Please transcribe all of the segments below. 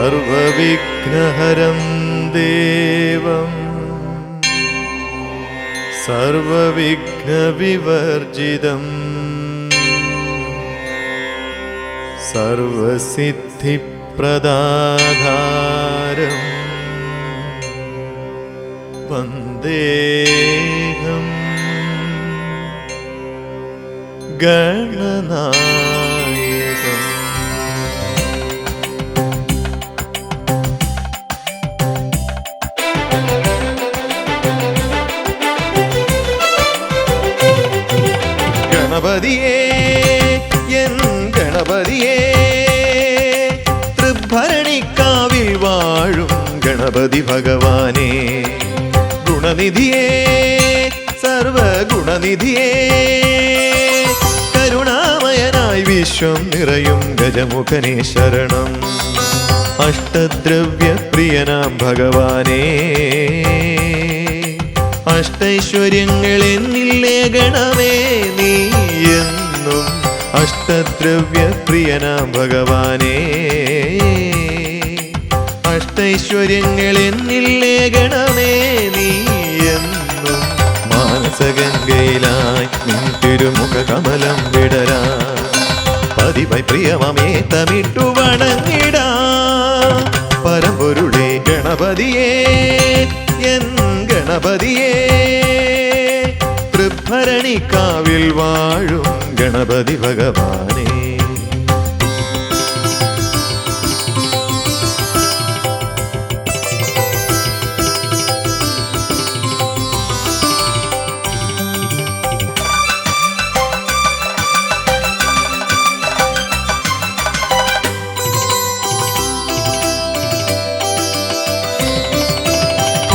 സർവവിഘ്നഹരം ദേവം സർവവിഘ്നവിവർജിതം സർവസിദ്ധിപ്രദാധാരം വന്ദേഹം ഗണനായകം. ഗണപതിയേ N ഗണപതിയേ, തൃഭരണിക്കാവിൽ വാഴും ഗണപതി ഭഗവാനേ, ഗുണനിധിയേ സർവഗുണനിധിയേ, കരുണാമയനായി വിശ്വം നിറയും ഗജമുഖനേ ശരണം. അഷ്ടദ്രവ്യപ്രിയനാം ഭഗവാനേ, അഷ്ടൈശ്വര്യങ്ങൾ എന്നില്ലേ ഗണമേ നീ എന്നും. അഷ്ടദ്രവ്യപ്രിയനാം ഭഗവാനേ, അഷ്ടൈശ്വര്യങ്ങൾ എന്നില്ലേ ഗണമേ നീ എന്നും. മാനസഗംഗയിലായി നിൻ തിരുമുഖ കമലം വിടരാ, പതിവൈ പ്രിയമമേ തമിട്ടു വണങ്ങിടാ. പരമ്പൊരുളേ ഗണപതിയേ എൻ ഗണപതിയേ, തൃഭരണിക്കാവിൽ വാഴും ഗണപതി ഭഗവാനേ.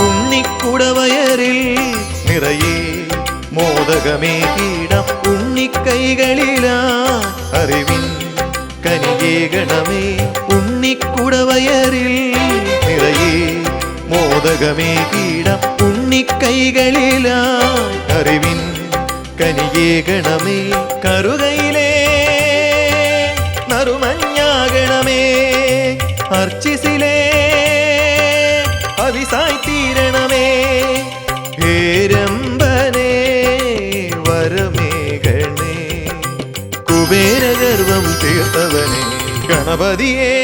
ഉണ്ണിക്കുടവയറിൽ നിറയെ മോദകമേകിടം, ഉണ്ണിക്കൈകളിലാ അറിവിൻ കനികേകണമേ. ഉണ്ണിക്കുടവയറിൽ നിറയെ മോദകമേകിടം, ഉണ്ണിക്കൈകളിലാ അറിവിൻ കനികേകണമേ. കറുകയിലേ നറുമഞ്ഞാകണമേ, അർച്ചിസിലേ അവിസായി തീരണമേ. ഹേരമ്പനേ വരമേഘണേ, കുബേരഗർവം തീർത്തവനേ ഗണപതിയേ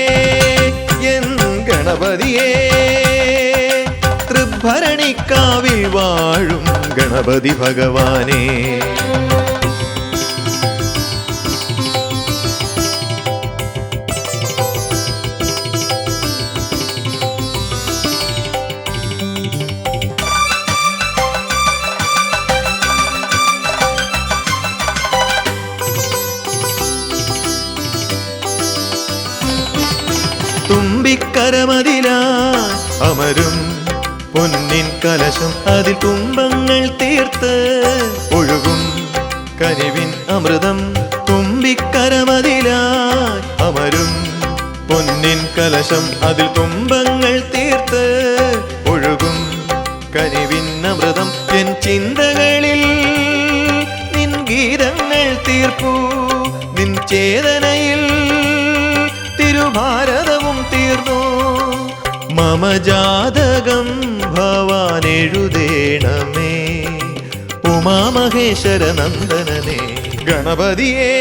എൻ ഗണപതിയേ, തൃഭരണിക്കാവിൽ വാഴും ഗണപതി ഭഗവാനേ. തുമ്പിക്കരമതിലായി അമരും പൊന്നിൻ കലശം, അതിൽ തുമ്പങ്ങൾ തീർത്ത് ഒഴുകും കനിവിൻ അമൃതം. തുമ്പിക്കരമതിലായി അമരും പൊന്നിൻ കലശം, അതിൽ തുമ്പങ്ങൾ തീർത്ത് ഒഴുകും കനിവിൻ അമൃതം. എൻ ചിന്തകളിൽ നിൻ ഗീതങ്ങൾ തീർപ്പൂ, നിൻ ചേതനയിൽ തിരുഭാരതവും തീർന്നു. മമ ജാതകം ഭവാനെഴുതേണമേ, ഉമാമഹേശ്വര നന്ദനനേ ഗണപതിയേ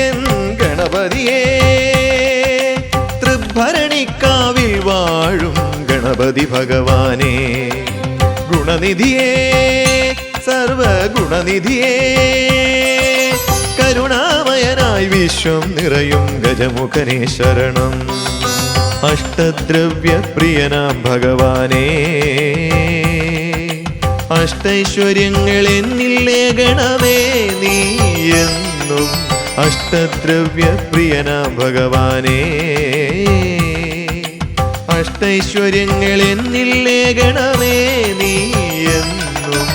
എൻ ഗണപതിയേ, തൃഭരണിക്കാവിൽ വാഴും ഗണപതി ഭഗവാനേ. ഗുണനിധിയേ സർവഗുണനിധിയേ, കരുണാമയനായി വിശ്വം നിറയും ഗജമുഖനേ ശരണം. അഷ്ടദ്രവ്യപ്രിയനാം ഭഗവാനേ, അഷ്ടൈശ്വര്യങ്ങൾ എന്നില്ലേ ഗണമേ നീ എന്നും. അഷ്ടദ്രവ്യപ്രിയനാം ഭഗവാനേ, അഷ്ടൈശ്വര്യങ്ങൾ എന്നില്ലേ ഗണമേ നീ എന്നും.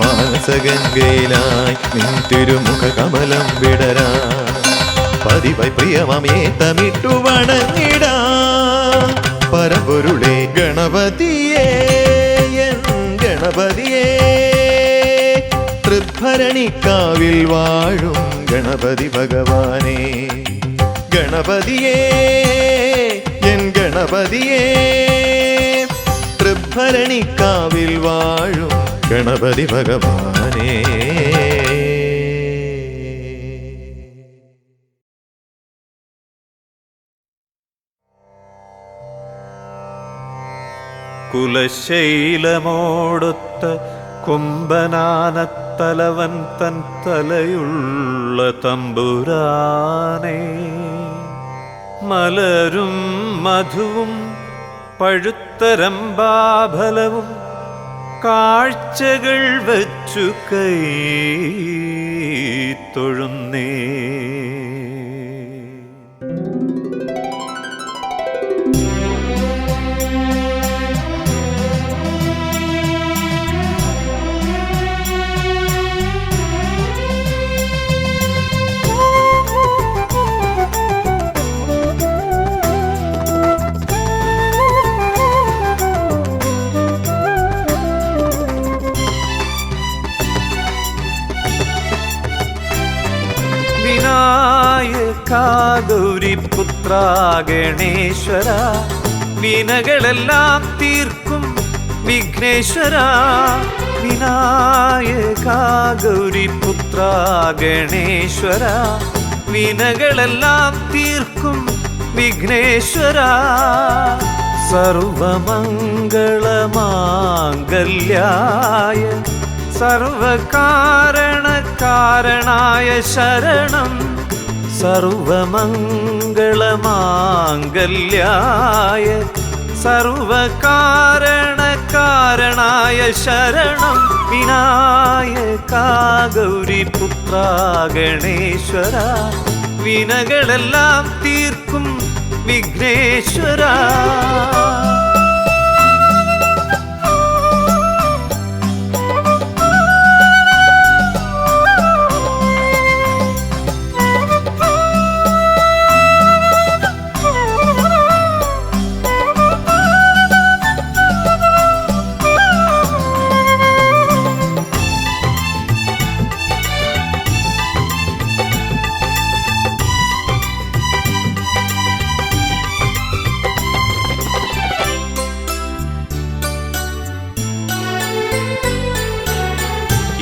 മാനസഗംഗയിലായി നിൻ തിരുമുഖ കമലം വിടരാ, പതിവൈ പ്രിയമമേ തമിട്ടു വണങ്ങിടാ. പരമ്പൊരുളേ ഗണപതിയേ എൻ ഗണപതിയേ, തൃഭരണിക്കാവിൽ വാഴും ഗണപതി ഭഗവാനേ. ഗണപതിയേ എൻ ഗണ ഗണപതിയേ തൃഭരണിക്കാവിൽ വാഴും ഗണപതി ഭഗവാനേ. കുലശൈലമോടൊത്ത കുംഭനാനത്തലവൻ തൻ തലയുള്ള തമ്പുരാനെ, മലരും മധുവും പഴുത്തരമ്പാഫലവും കാഴ്ചകൾ വച്ചു കൈ തൊഴുന്നേ. ഗൗരിപുത്ര ഗണേശ്വര, വിനകളെല്ലാം തീർക്കും വിഘ്നേശ്വര. വിനായക ഗൗരിപുത്ര ഗണേശ്വര, വിനകളെല്ലാം തീർക്കും വിഘ്നേശ്വര. സർവമംഗളമാംഗല്യായ സർവകാരണകാരണായ ശരണം. സർവമംഗളമാംഗല്യായ സർവകാരണകാരണായ ശരണം. വിനായക ഗൗരിപുത്ര ഗണേശ്വര, വിനകളെല്ലാം തീർക്കും വിഘ്നേശ്വര.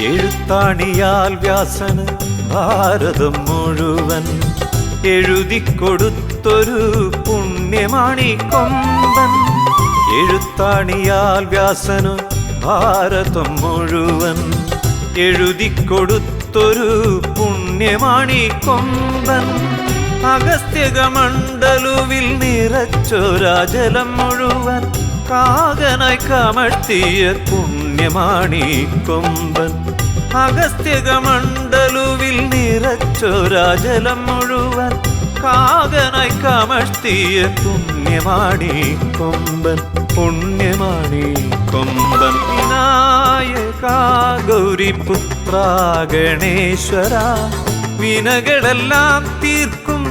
എഴുത്താണിയാൽ വ്യാസന് ഭാരതം മുഴുവൻ എഴുതിക്കൊടുത്തൊരു പുണ്യമാണി കൊമ്പൻ. എഴുത്താണിയാൽ വ്യാസനു ഭാരതം മുഴുവൻ എഴുതിക്കൊടുത്തൊരു പുണ്യമാണി കൊമ്പൻ. അഗസ്ത്യകമണ്ഡലുവിൽ നിറച്ചൊരാജലം മുഴുവൻ കാകനായി കമഴ്ത്തിയ പുണ്യമാണി കൊമ്പൻ. അഗസ്ത്യകമണ്ഡലുവിൽ നിറച്ചൊരാജലം മുഴുവൻ കാകനായി കമഴ്ത്തിയ പുണ്യമാണി കൊമ്പൻ. പുണ്യമാണി കൊമ്പൻ. വിനായക ഗൗരിപുത്ര ഗണേശ്വര, വിനകളെല്ലാം തീർക്കും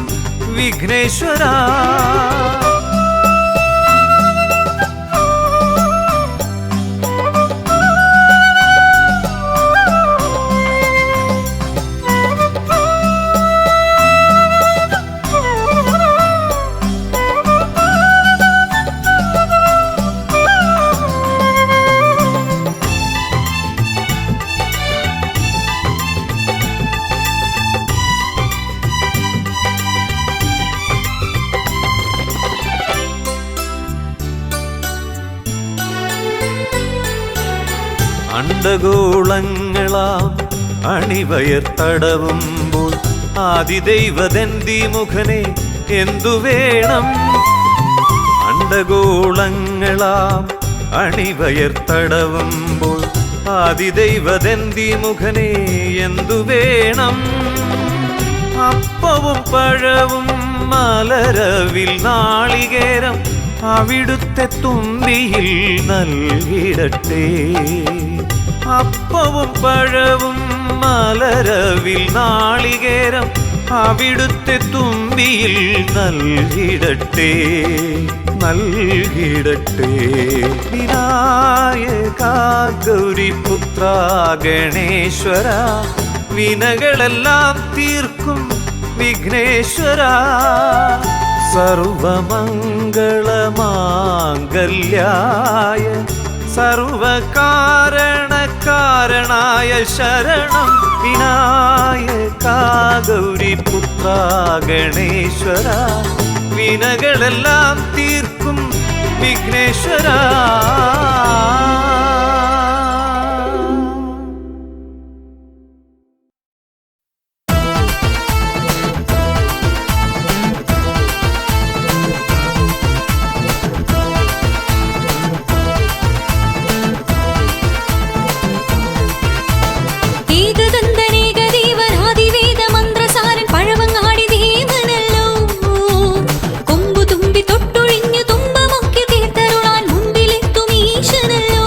വിഘ്നേശ്വര. അണ്ടഗോളങ്ങളാം അണിവയർത്തടവുമ്പോൾ ആദിദൈവദന്തി മുഖനെ എന്തു വേണം. അണ്ടഗോളങ്ങളാം അണിവയർത്തടവുമ്പോൾ ആദിദൈവദന്തി മുഖനെ എന്തു വേണം. അപ്പവും പഴവും മലരവിൽ നാളികേരം അവിടുത്തെ തുമ്പിയിൽ നൽകിടട്ടെ. അപ്പവും പഴവും മലരവിൽ നാളികേരം അവിടുത്തെ തുമ്പിയിൽ നൽകിടട്ടെ, നൽകിടട്ടെ. വിനായക ഗൗരിപുത്ര ഗണേശ്വര, വിനകളെല്ലാം തീർക്കും വിഘ്നേശ്വര. സർവമംഗളമാംഗല്യായ സർവകാരണകാരണായ ശരണം വിനായക ഗൗരിപുത്ര ഗണേശ്വര വിനകളെല്ലാം തീർക്കും വിഘ്നേശ്വര. കൊമ്പു തുമ്പി തൊട്ടൊഴിഞ്ഞു തുമ്പമൊക്കെ തീർത്തരുളാൻ മുൻപിലെത്തും ഈശനല്ലോ.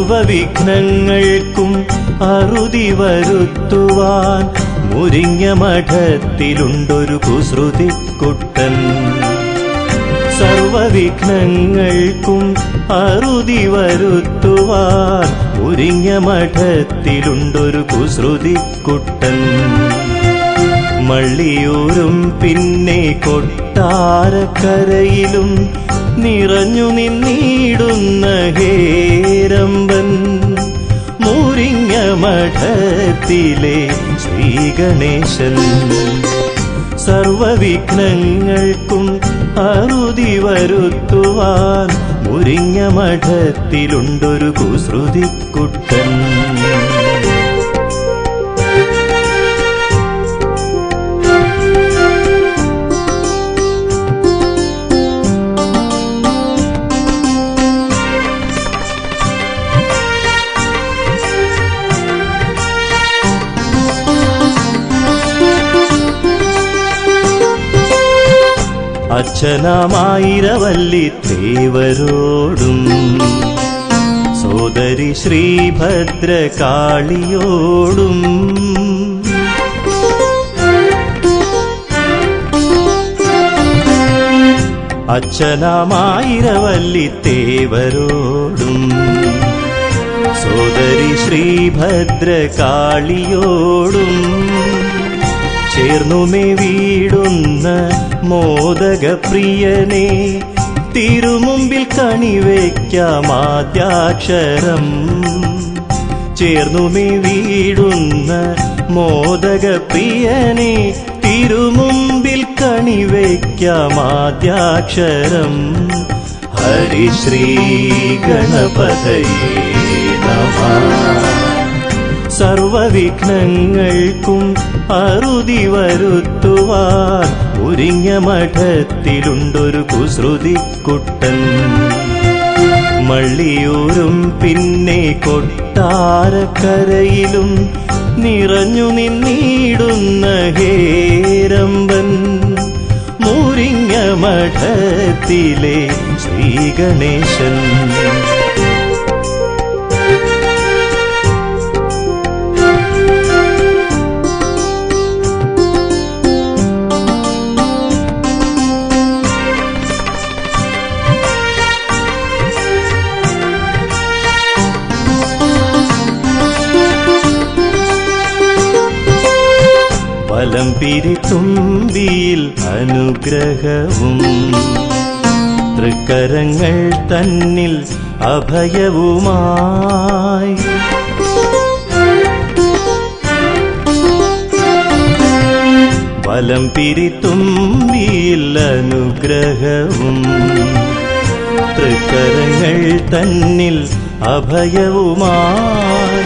സർവവിഘ്നങ്ങൾക്കും അറുതി വരുത്തുവാൻ മുരിങ്ങ മഠത്തിലുണ്ടൊരു കുസൃതിക്കുട്ടൻ. സർവവിഘ്നങ്ങൾക്കും അറുതി വരുത്തുവാൻ മുരിങ്ങ മഠത്തിലുണ്ടൊരു കുസൃതിക്കുട്ടൻ. മള്ളിയൂരും പിന്നെ കൊട്ടാരക്കരയിലും നിറഞ്ഞു നിന്നിടുന്ന ഹേരമ്പൻ. മുരിങ്ങ മഠത്തിലെ ശ്രീഗണേശൻ. സർവവിഘ്നങ്ങൾക്കും അറുതി വരുത്തുവാൻ മുരിങ്ങ മഠത്തിലുണ്ടൊരു കുസൃതിക്കുട്ടൻ. അച്ഛനാമായിരവല്ലി തേവരോടും സോദരി ശ്രീഭദ്രകാളിയോടും അച്ഛനാമായിരവല്ലി തേവരോടും സോദരി ശ്രീഭദ്രകാളിയോടും ചേർന്നുമേ വീടുന്ന മോദകപ്രിയനെ തിരുമുമ്പിൽ കണിവയ്ക്കാമാദ്യാക്ഷരം. ചേർന്നുമേ വീടുന്ന മോദകപ്രിയനെ തിരുമുമ്പിൽ കണിവയ്ക്കാമാദ്യാക്ഷരം. ഹരിശ്രീ ഗണപതയേ നമഃ. സർവവിഘ്നങ്ങൾക്കും അറുതി വരുത്തുവാൻ മുരിങ്ങ മഠത്തിലുണ്ടൊരു കുസൃതിക്കുട്ടൻ. മള്ളിയൂരും പിന്നെ കൊട്ടാരക്കരയിലും നിറഞ്ഞു നിന്നിടുന്ന ഹേരമ്പൻ. മുരിങ്ങ മഠത്തിലെ ശ്രീഗണേശൻ. വലംപിരിത്തുമ്പിയിൽ അനുഗ്രഹവും തൃക്കരങ്ങൾ തന്നിൽ അഭയവുമായി. വലംപിരിത്തുമ്പിയിൽ അനുഗ്രഹവും തൃക്കരങ്ങൾ തന്നിൽ അഭയവുമായി.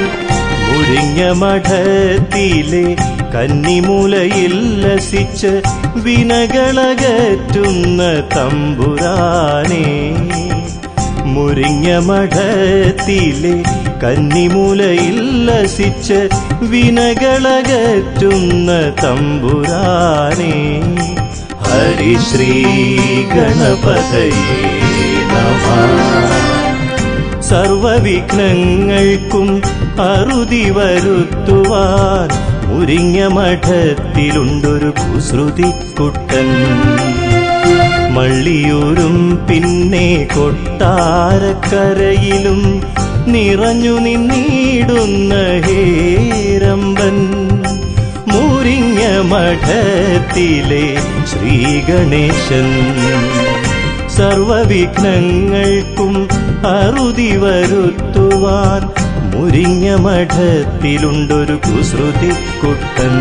മുരിങ്ങ മഠത്തിലെ കന്നിമൂലയിൽ ലസിച്ച് വിനകളകറ്റുന്ന തമ്പുരാനെ. മുരിങ്ങ മഠത്തിലെ കന്നിമൂലയിൽ ലസിച്ച് വിനകളകറ്റുന്ന തമ്പുരാനെ. ഹരിശ്രീ ഗണപതയേ നമഃ. സർവവിഘ്നങ്ങൾക്കും അറുതി വരുത്തുവാൻ മുരിങ്ങ മഠത്തിലുണ്ടൊരു കുസൃതിക്കുട്ടൻ. മള്ളിയൂരും പിന്നെ കൊട്ടാരക്കരയിലും നിറഞ്ഞു നിന്നിടുന്ന ഹേരമ്പൻ. മുരിങ്ങ മഠത്തിലെ ശ്രീഗണേശൻ. സർവവിഘ്നങ്ങൾക്കും അറുതി വരുത്തുവാൻ മുരിങ്ങ മഠത്തിലുണ്ടൊരു കുസൃതിക്കുട്ടൻ.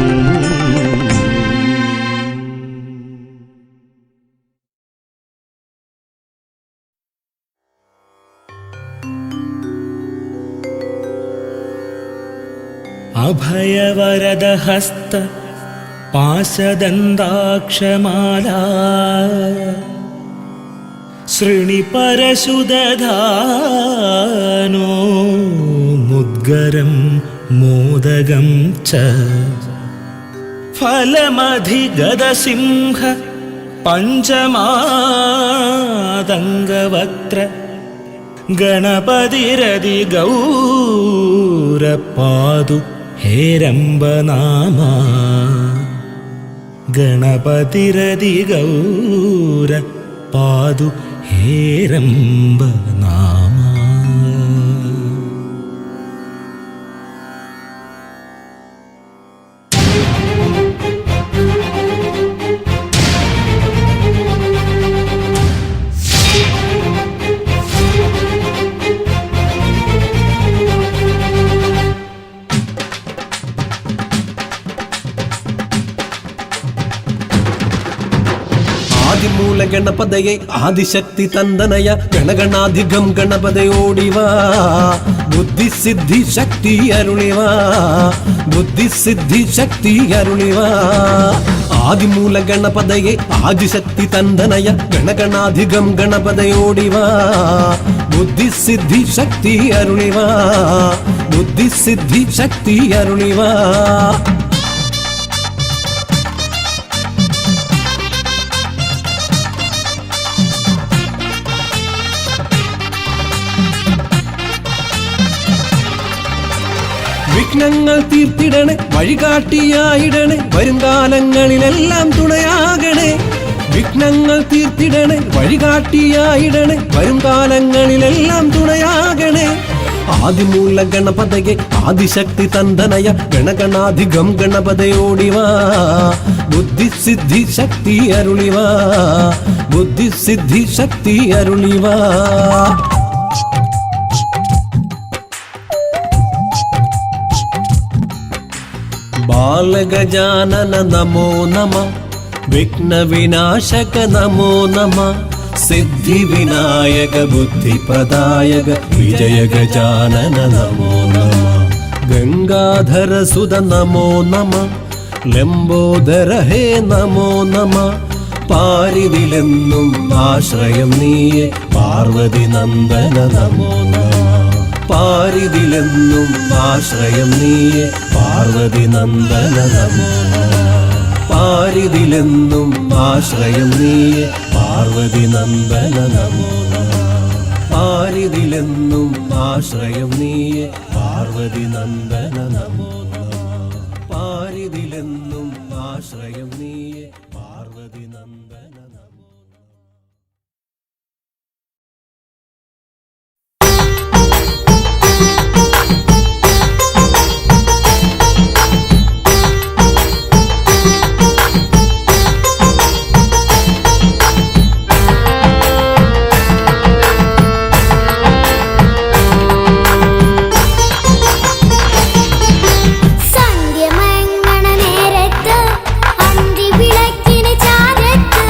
അഭയവരദഹസ്ത പാശദന്താക്ഷമാല ശൃണിപരശുദധാനോ മുദ്ഗരം മോദകം ച ഫലമധിഗതസിംഹ പഞ്ചമാതംഗവക്ത്ര ഗണപതിരതി ഗൗരപാതു ഹേരംബനാമ ഗണപതിരതി ഗൗര പാതു ഹേരംബനാമ. ആദിമൂല ഗണപതയെ ആദിശക്തി തന്ദനയ ഗണഗണാധികം ഗണപതയോടിവാ ബുദ്ധിസിദ്ധി ശക്തി അരുളിവാ ബുദ്ധിസിദ്ധി ശക്തി അരുളിവാ. ആദിമൂല ഗണപതയെ ആദിശക്തി തന്ദനയ ഗണഗണാധികം ഗണപതയോടിവാ ബുദ്ധിസിദ്ധി ശക്തി അരുളിവാ ബുദ്ധിസിദ്ധി ശക്തി അരുളിവാ. വിഘ്നങ്ങൾ തീർത്തിടണേ വഴികാട്ടിയായിടണേ വരുംകാലങ്ങളിലെല്ലാം തുണയാകണേ. വിഘ്നങ്ങൾ തീർത്തിടണേ വഴികാട്ടിയായിടണേ വരുംകാലങ്ങളിലെല്ലാം തുണയാകണേ. ആദിമൂല ഗണപതയെ ആദിശക്തി തന്ദനയ ഗണഗണാധികം ഗണപതയോടിവാ ബുദ്ധിസിദ്ധി ശക്തി അരുളിവാ ബുദ്ധിസിദ്ധി ശക്തി അരുളിവാ. ബാലഗജാനന നമോ നമ വിഘ്നവിനാശക നമോ നമ സിദ്ധിവിനായക ബുദ്ധിപ്രദായക വിജയഗജാനന നമോ നമ ഗംഗാധരസുത നമോ നമ ലംബോദര ഹേ നമോ നമ പാരിതിലെന്നും ആശ്രയം നീയെ പാർവതി നന്ദന നമോ നമ പാരിതിലെന്നും ആശ്രയം നീയെ പാർവതി നന്ദന നമോ നമ പാരിതിലെന്നും ആശ്രയം നീയെ പാർവതി നന്ദന നമോ നമ പാരിതിലെന്നും ആശ്രയം നീയെ പാർവതി നന്ദന നമോ നമ പാരിതിലെന്നും ആശ്രയം നീയെ പാർവതി നന്ദന നമോ. സന്ധ്യമങ്ങണ നേരത്ത് അന്തിവിളക്കിന് ചാരത്ത്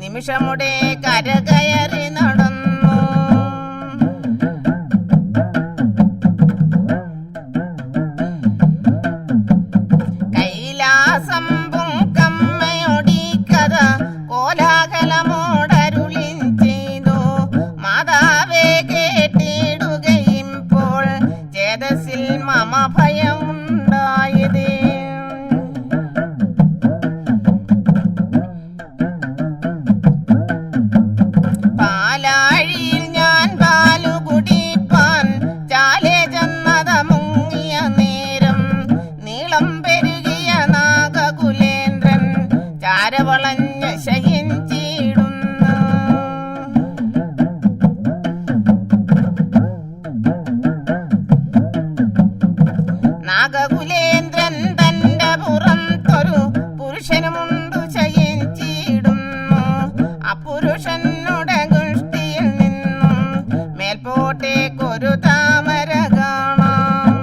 നിമിഷമുടെ കരകയറി നടന്നു. കൈലാസം പൊങ്കമ്മയൊടിക്കഥ കോലാഹലമോടരുളി ചെയ്തു. മാതാവേ കേട്ടിടുകയിപ്പോൾ ചേതസിൽ മമ ഭയമുണ്ടായത്. പാലാഴിയിൽ ഞാൻ പാലു കുടിപ്പാൻ ചാലേ ചെന്നത മുങ്ങിയ നേരം നീളം പെരുകിയ നാഗകുലേന്ദ്രൻ ചാരവളഞ്ഞ ശയിച്ചിടുന്നു. നാഗകുലേന്ദ്രൻ തന്റെ പുറത്തൊരു പുരുഷനുമുണ്ടു ശയിച്ചിടുന്നു. അപുരുഷനുടെ ഗുഷ്ടിയിൽ നിന്നും മേൽപോട്ടേക്കൊരു താമര കാണാം.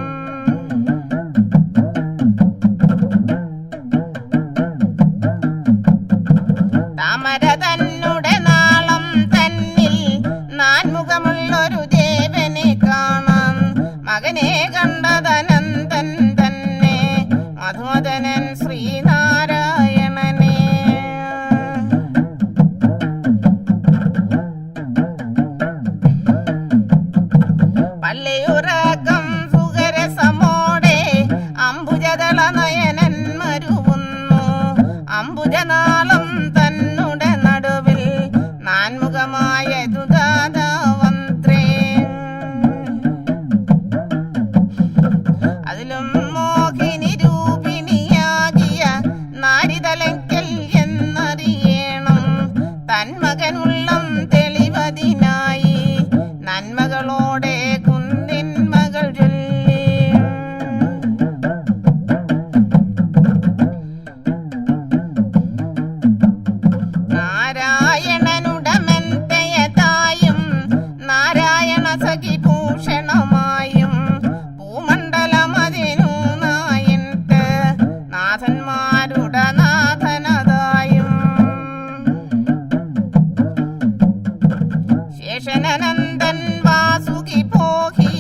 താമര തന്നുടെ നാളം തന്നിൽ നാൻമുഖമുള്ളൊരു ദേവനെ കാണാം. മകനെ കണ്ടതനന്തൻ തന്നെ മധുമദനൻ ശ്രീനാരായണനെ. പള്ളിയുറക്കം സുഖരസമോടെ അംബുജദള നയനൻ മരുവുന്നു. അംബുജനാളം തന്നുടെ നടുവിൽ നാൻമുഖമായ ദുദാതവന്ത്രേ. അതിലും മോഹിനി രൂപിണിയാകിയ നാരിതലയ്ക്കൽ എന്നറിയണം. തന്മകനുള്ളം തെളിവതിനായി നന്മകളോടെ കുന്നിൻ മകൾ ചൊല്ലി. നാരായണനുടമെന്തയതായും നാരായണ സഖിഭൂഷണമായും ഭൂമണ്ഡലമതിനു നായന്ത് നാഥന്മാരുടെ നാഥനതായും. ശേഷനനന്ദൻ വാസുകി പോഹി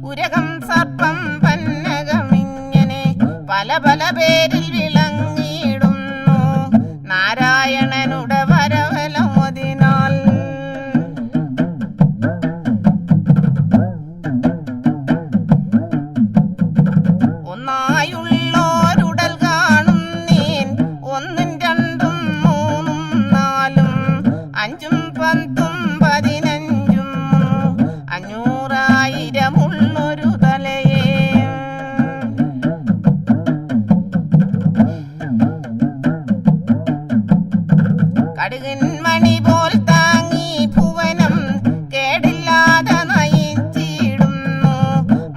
ഉരകം സർപ്പം പന്നകമിങ്ങനെ പല പല പേരിൽ വിളങ്ങിയിടുന്നു. നാരായണനുടെ വരവലമതിനാൽ ഒന്നായുള്ളോരുടൽ കാണും നീൻ. ഒന്നും രണ്ടും മൂന്നും നാലും അഞ്ചും 15 500,000 തലയെ കടുകിൻ മണി പോൽ താങ്ങി ഭുവനം കേടില്ലാതെ നയിച്ചിടുന്നു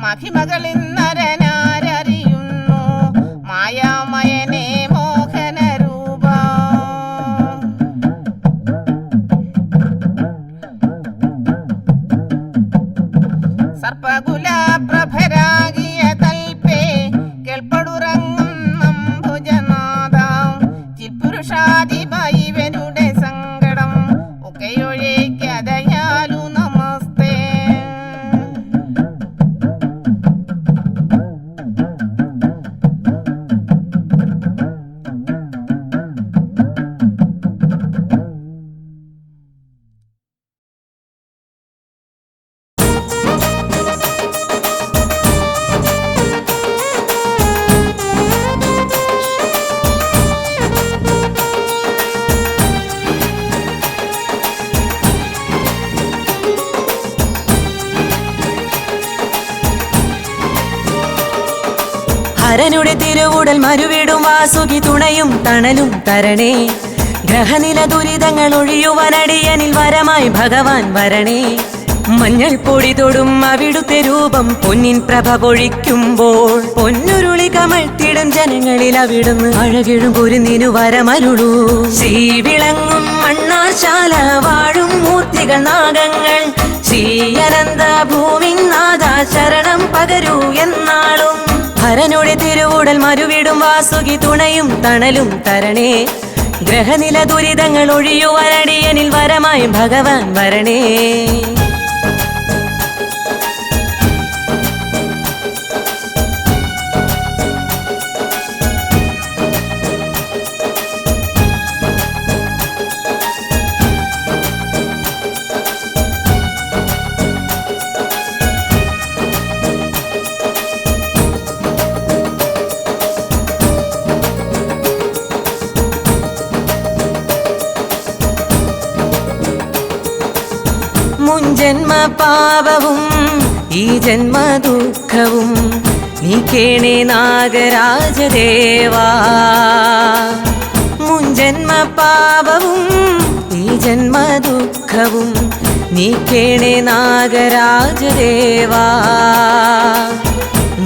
മഹിമകളിൽ നരനാരറിയുന്നു മായാമയനെ മോഹന രൂപ സർപ്പകുല പ്രഭരാകിയ തൽപേ കേൾപ്പടുറങ്ങും നമ്പുജനാഥ ചിൽപുരുഷാധിപ ഇവരുടെ സങ്കടം ഒക്കെയൊഴിക്കതയാലു നമസ്തേ ഹരനുടെ തിരുവുടൽ മരുവിടും വാസുകി തുണയും തണലും തരണേ ഗ്രഹനില ദുരിതങ്ങൾ ഒഴിയുവാനടിയനിൽ വരമായി ഭഗവാൻ വരണേ മഞ്ഞൾ പൊടി തൊടും അവിടുത്തെ രൂപം പൊന്നിൻ പ്രഭ പൊഴിക്കുമ്പോൾ പൊന്നുരുളി കമഴ്ത്തിടും ജനങ്ങളിൽ അവിടുന്ന് അഴകിടും കുരുന്നിനു വരമരുളൂ ശ്രീവിളങ്ങും മണ്ണാശാല വാഴും മൂർത്തികൾ നാഗങ്ങൾ ശ്രീയനന്ത ഭൂമിനാഥ ശരണം പകരൂ എന്നാളും ഹരനുടെ തിരുവുടൽ മരുവിടും വാസുകി തുണയും തണലും തരണേ ഗ്രഹനില ദുരിതങ്ങൾ ഒഴിയുവാനടിയനിൽ വരമായി ഭഗവാൻ വരണേ മുൻജന്മ പാപവും ഈ ജന്മ ദുഃഖവും നീക്കേണേ നാഗരാജദേവാ മുൻജന്മ പാപവും ഈ ജന്മ ദുഃഖവും നീക്കേണേ നാഗരാജദേവാ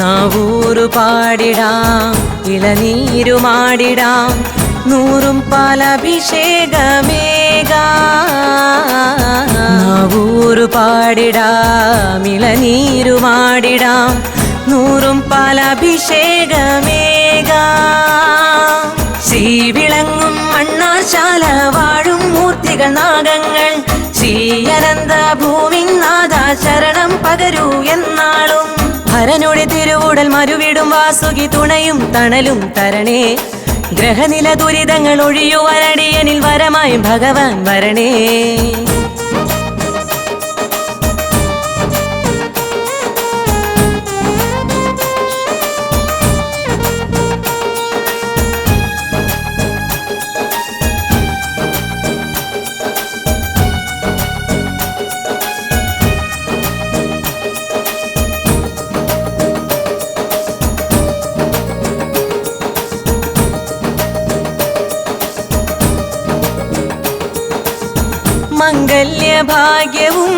നാവൂരു പാടിടാം ഇളനീരുമാടിടാം നൂറും പാലഭിഷേകമേകാ നാവൂരു പാടിടാം ഇളനീരുമാടിടാം നൂറും പാലഭിഷേകമേകാ ശ്രീവിളങ്ങും മണ്ണാശാല വാഴും മൂർത്തികൾ നാഗങ്ങൾ ശ്രീയനന്ത ഭൂമിനാഥ ശരണം പകരൂ എന്നാളും ഹരനുടെ തിരുവുടൽ മരുവിടും വാസുകി തുണയും തണലും തരണേ ഗ്രഹനില ദുരിതങ്ങൾ ഒഴിയുവാനടിയനിൽ വരമായി ഭഗവാൻ വരണേ മംഗല്യഭാഗ്യവും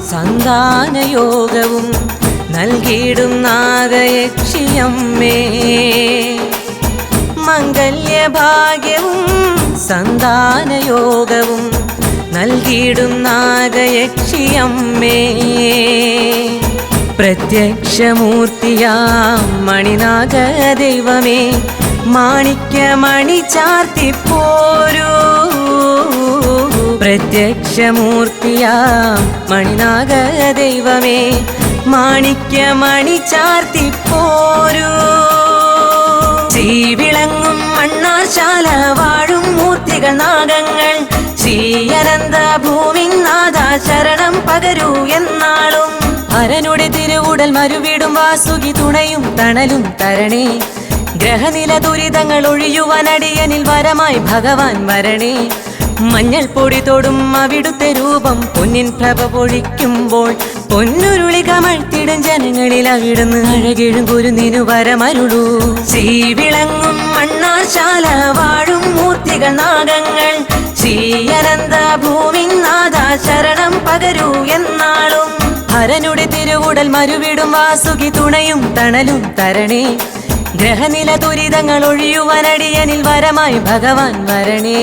സന്താനയോഗവും നൽകിയിടും നാഗയക്ഷിയമ്മേ മംഗല്യഭാഗ്യവും സന്താനയോഗവും നൽകിയിടും നാഗയക്ഷിയമ്മേ പ്രത്യക്ഷമൂർത്തിയാം മണിനാഗദൈവമേ മാണിക്യമണി ചാർത്തിപ്പോരൂ പ്രത്യക്ഷമൂർത്തിയാം മണിനാഗദൈവമേ മാണിക്യമണി ചാർത്തിപ്പോരൂ ശ്രീവിളങ്ങും മണ്ണാശാല വാഴും മൂർത്തികൾ നാഗങ്ങൾ ശ്രീയനന്ത ഭൂമിനാഥ ശരണം പകരൂ എന്നാളും ഹരനുടെ തിരുവുടൽ മരുവിടും വാസുകി തുണയും തണലും തരണേ ഗ്രഹനില ദുരിതങ്ങൾ ഒഴിയുവാനടിയനിൽ വരമായി ഭഗവാൻ വരണേ മഞ്ഞൾ പൊടി തോടും അവിടുത്തെ രൂപം പൊന്നിൻ പ്രഭ പൊഴിക്കുമ്പോൾ പൊന്നുരുളി കമഴ്ത്തിടും ജനങ്ങളിൽ അവിടുന്ന് അഴകിഴും കുരുന്നിനു വരമരുളൂ. ശ്രീവിളങ്ങും മണ്ണാശാല വാഴും മൂർത്തികൾ നാഗങ്ങൾ ശ്രീയനന്ത ഭൂമിനാഥ ശരണം പകരൂ എന്നാളും. ഹരനുടെ തിരുവുടൽ മരുവിടും വാസുകി തുണയും തണലും തരണേ. ഗ്രഹനില ദുരിതങ്ങൾ ഒഴിയുവാനടിയനിൽ വരമായി ഭഗവാൻ വരണേ.